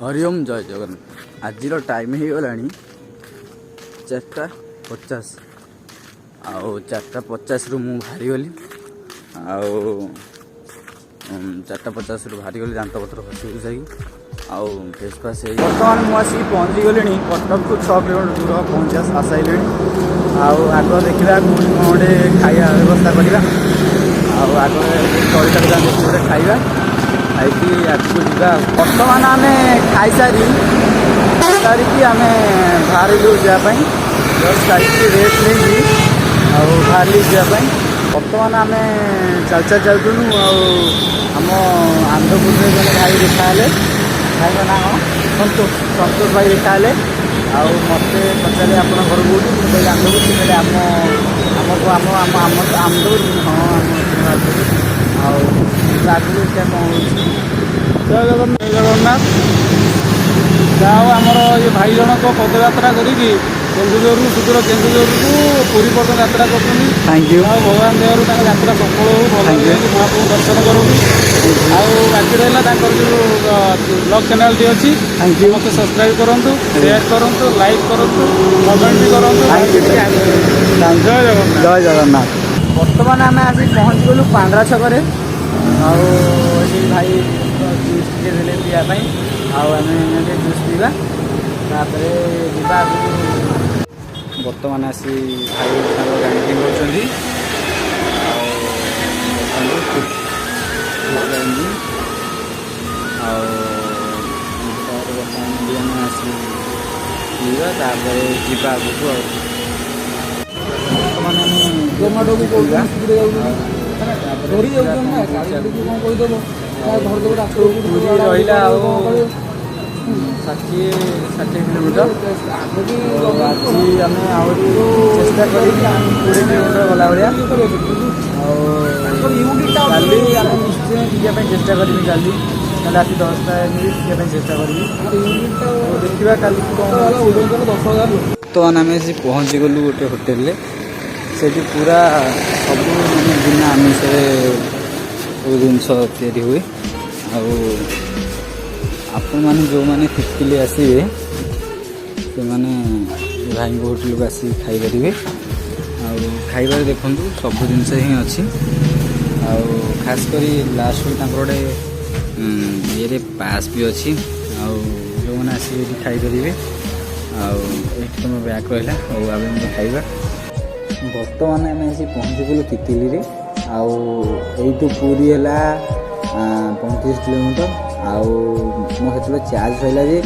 हरिओम जय जगन्नाथ। आज टाइम हो गला 4:50 4:50 रु बाहरी गली 4:50 रु बाहरी गली दात पत्र खसी खुसाई फेस फास बर्तमान मुझे पहुँची गली कटक को 6 किलोमीटर दूर पहुँचा आसाइले। आग देखा गोटे खाଇବା व्यवस्था करवा आग तरीका गोटे खाଇବା खाई आगे जा बर्तमान आम खाई सारी आम बाहर जावाई जस्ट खाई रेस्ट नहीं बाहर जावाई बर्तमान आम चलूँ आम आंध्रपुर में जन भाई देखा भाई ना सतोष भाई देखा मत पचारे आप घर कौटी मुझे आंध्रपुर कहले आंध्रपुर हाँ आगे क्या कौन जय जगन्नाथ जाओ आमर ये भाई जनक पदयात्रा करी केन्दुझर सुदूर केन्दुझर पुरी पर्यटन यात्रा कर थैंक यू भगवान देवर यात्रा सफल हो भगवान महाप्रभु दर्शन करूँ बाकी रहा जो ब्लॉग चैनल टी अच्छी मत सब्सक्राइब करूँ शेयर करूँ लाइक करूँ कमेंट भी करूँ। जय जगन्नाथ। बर्तमान आम आस पहुँच गलु पांड्रा छकरे भाई जूस टे दे पीवाई आम जूस पीवा बर्तमान आसी भाई गाड़ी कर आसी पीवा जावा आगू बर्तमान रहा 60 किलोमीटर आज आम चेष्टा कर 20 किलोमीटर गला भाया निश्चय टीका चेष्टा करी काली रात 10टा चेष्टा करी देखा का बर्तमान आम पहुँची गलु गोटे होटेल से पूरा सब बिना आमिष जिनस हुए आपण मैंने जो मैंने फिटकिली आसवे से मैंने भाई होटेल को आसिक खाईपर खाइबार देखूँ सब जिनस ही अच्छी खास करी लास्ट गोटे ये पास भी अच्छी जो मैंने आसिक खाईपर तुम बैक रहा आम खाइबा बर्तमान आम आसी पहुँची गलु तितिली यू पूरी है 35 किलोमीटर मो चार्ज रहा जे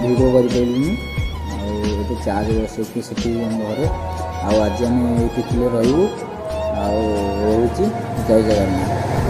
भिडियो करें चार्ज बसैकी से घरे आज आम ये रही जय जगन्नाथ।